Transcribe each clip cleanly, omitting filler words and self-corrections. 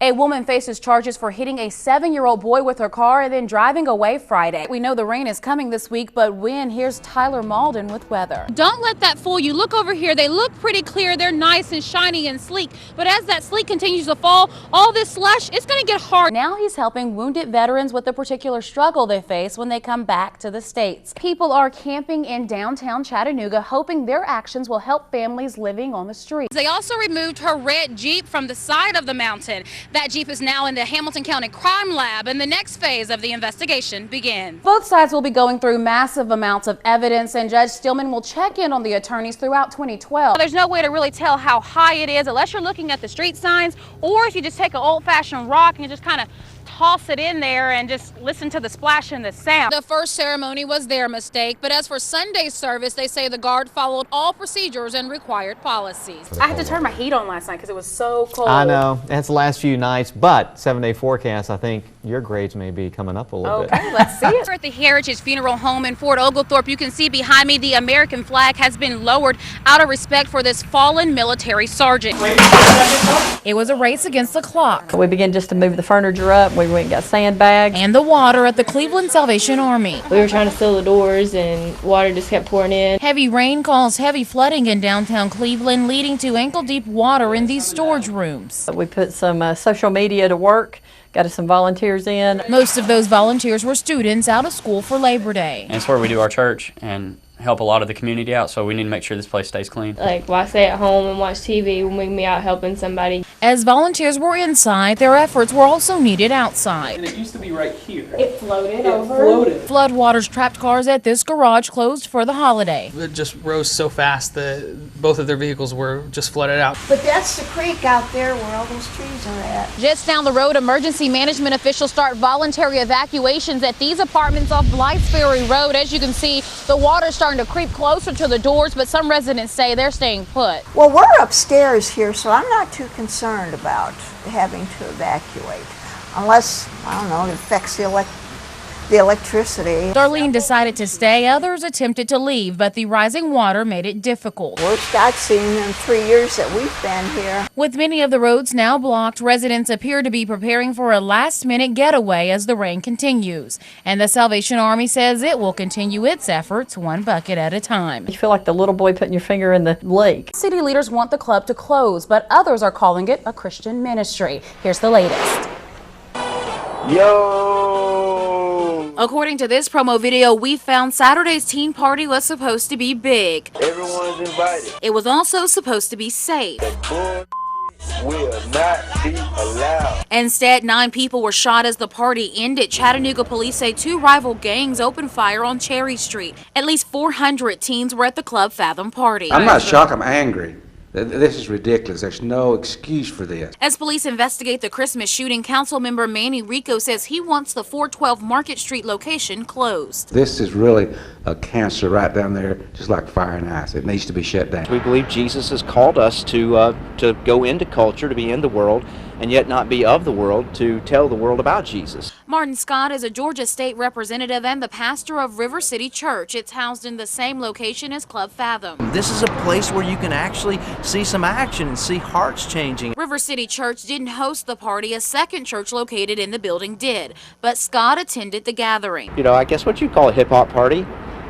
A woman faces charges for hitting a 7-year-old boy with her car and then driving away Friday. We know the rain is coming this week, but when? Here's Tyler Malden with weather. Don't let that fool you. Look over here. They look pretty clear. They're nice and shiny and sleek. But as that sleet continues to fall, all this slush, it's going to get hard. Now he's helping wounded veterans with the particular struggle they face when they come back to the States. People are camping in downtown Chattanooga, hoping their actions will help families living on the streets. They also removed her red Jeep from the side of the mountain. That Jeep is now in the Hamilton County Crime Lab, and the next phase of the investigation begins. Both sides will be going through massive amounts of evidence, and Judge Stillman will check in on the attorneys throughout 2012. There's no way to really tell how high it is unless you're looking at the street signs, or if you just take an old-fashioned rock and you just kind of toss it in there and just listen to the splash and the sound. The first ceremony was their mistake, but as for Sunday's service, they say the guard followed all procedures and required policies. I had to turn my heat on last night because it was so cold. I know, it's the last few nights, but 7-day forecast, I think your grades may be coming up a little bit. Okay, let's see it. At the Heritage Funeral Home in Fort Oglethorpe, you can see behind me the American flag has been lowered out of respect for this fallen military sergeant. It was a race against the clock. We began just to move the furniture up. We went and got sandbags. And the water at the Cleveland Salvation Army. We were trying to seal the doors and water just kept pouring in. Heavy rain caused heavy flooding in downtown Cleveland, leading to ankle-deep water in these storage rooms. We put some social media to work, got us some volunteers in. Most of those volunteers were students out of school for Labor Day. And it's where we do our church and help a lot of the community out, so we need to make sure this place stays clean. Like, why stay at home and watch TV when we can be out helping somebody? As volunteers were inside, their efforts were also needed outside. And it used to be right here. It floated over. Floodwaters trapped cars at this garage closed for the holiday. It just rose so fast that both of their vehicles were just flooded out. But that's the creek out there where all those trees are at. Just down the road, emergency management officials start voluntary evacuations at these apartments off Blythesbury Road. As you can see, the water's starting to creep closer to the doors, but some residents say they're staying put. Well, we're upstairs here, so I'm not too concerned about having to evacuate. Unless, I don't know, it affects the electricity. Darlene decided to stay. Others attempted to leave, but the rising water made it difficult. Worst I've seen in 3 years that we've been here. With many of the roads now blocked, residents appear to be preparing for a last-minute getaway as the rain continues. And the Salvation Army says it will continue its efforts one bucket at a time. You feel like the little boy putting your finger in the lake. City leaders want the club to close, but others are calling it a Christian ministry. Here's the latest. According to this promo video we found, Saturday's teen party was supposed to be big. Everyone's invited. It was also supposed to be safe. The will not be allowed. Instead, 9 people were shot as the party ended. Chattanooga police say 2 rival gangs opened fire on Cherry Street. At least 400 teens were at the Club Fathom party. I'm not shocked, I'm angry. This is ridiculous. There's no excuse for this. As police investigate the Christmas shooting, Councilmember Manny Rico says he wants the 412 Market Street location closed. This is really a cancer right down there, just like fire and ice. It needs to be shut down. We believe Jesus has called us to go into culture, to be in the world, and yet not be of the world, to tell the world about Jesus. Martin Scott is a Georgia state representative and the pastor of River City Church. It's housed in the same location as Club Fathom. This is a place where you can actually see some action and see hearts changing. River City Church didn't host the party. A second church located in the building did, but Scott attended the gathering. You know, I guess what you call a hip-hop party.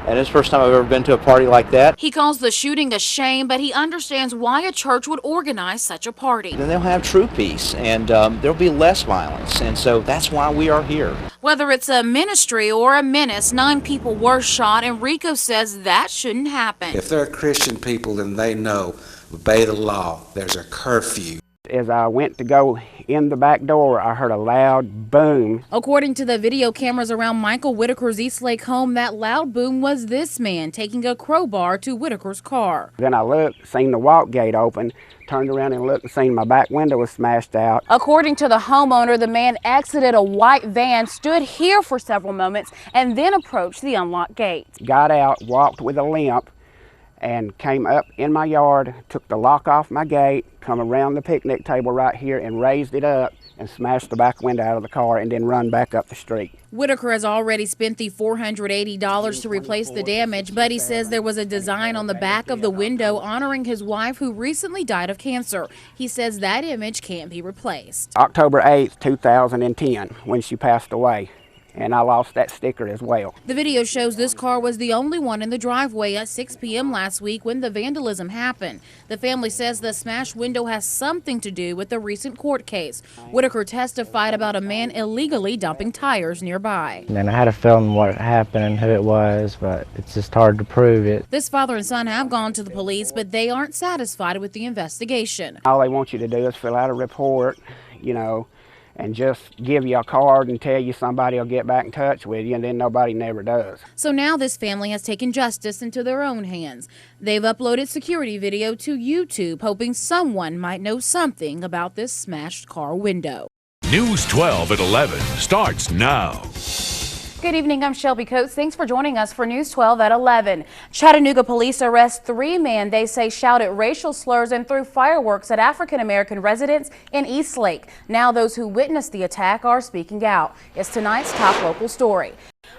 And it's the first time I've ever been to a party like that. He calls the shooting a shame, but he understands why a church would organize such a party. Then they'll have true peace, and there'll be less violence, and so that's why we are here. Whether it's a ministry or a menace, 9 people were shot, and Rico says that shouldn't happen. If they're Christian people, then they know, obey the law. There's a curfew. As I went to go in the back door, I heard a loud boom. According to the video cameras around Michael Whitaker's Eastlake home, that loud boom was this man taking a crowbar to Whitaker's car. Then I looked, seen the walk gate open, turned around and looked and seen my back window was smashed out. According to the homeowner, the man exited a white van, stood here for several moments, and then approached the unlocked gate. Got out, walked with a limp, and came up in my yard, took the lock off my gate, come around the picnic table right here and raised it up and smashed the back window out of the car and then run back up the street. Whitaker has already spent the $480 to replace the damage, but he says there was a design on the back of the window honoring his wife who recently died of cancer. He says that image can't be replaced. October 8th, 2010, when she passed away. And I lost that sticker as well. The video shows this car was the only one in the driveway at 6 p.m. last week when the vandalism happened. The family says the smashed window has something to do with the recent court case. Whitaker testified about a man illegally dumping tires nearby. And I had a feeling what happened and who it was, but it's just hard to prove it. This father and son have gone to the police, but they aren't satisfied with the investigation. All they want you to do is fill out a report, you know, and just give you a card and tell you somebody will get back in touch with you, and then nobody never does. So now this family has taken justice into their own hands. They've uploaded security video to YouTube, hoping someone might know something about this smashed car window. News 12 at 11 starts now. Good evening, I'm Shelby Coates. Thanks for joining us for News 12 at 11. Chattanooga police arrest 3 men they say shouted racial slurs and threw fireworks at African-American residents in Eastlake. Now those who witnessed the attack are speaking out. It's tonight's top local story.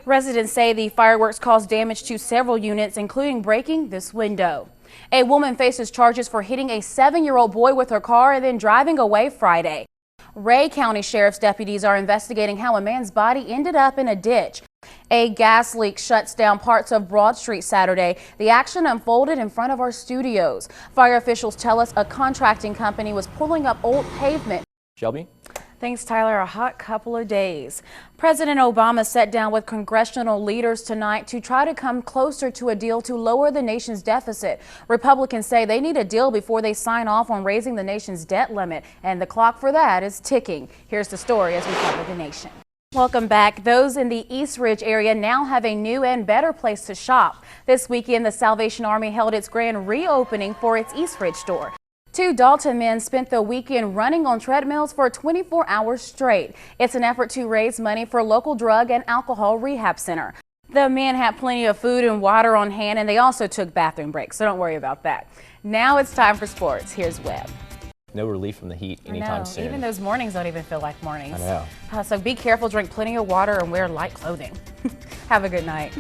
Residents say the fireworks caused damage to several units, including breaking this window. A woman faces charges for hitting a 7-year-old boy with her car and then driving away Friday. Ray County Sheriff's deputies are investigating how a man's body ended up in a ditch. A gas leak shuts down parts of Broad Street Saturday. The action unfolded in front of our studios. Fire officials tell us a contracting company was pulling up old pavement. Shelby? Thanks, Tyler. A hot couple of days. President Obama sat down with congressional leaders tonight to try to come closer to a deal to lower the nation's deficit. Republicans say they need a deal before they sign off on raising the nation's debt limit, and the clock for that is ticking. Here's the story as we cover the nation. Welcome back. Those in the East Ridge area now have a new and better place to shop. This weekend, the Salvation Army held its grand reopening for its East Ridge store. 2 Dalton men spent the weekend running on treadmills for 24 hours straight. It's an effort to raise money for local drug and alcohol rehab center. The men had plenty of food and water on hand, and they also took bathroom breaks, so don't worry about that. Now it's time for sports. Here's Webb. No relief from the heat anytime soon. Even those mornings don't even feel like mornings. I know. So be careful, drink plenty of water, and wear light clothing. Have a good night.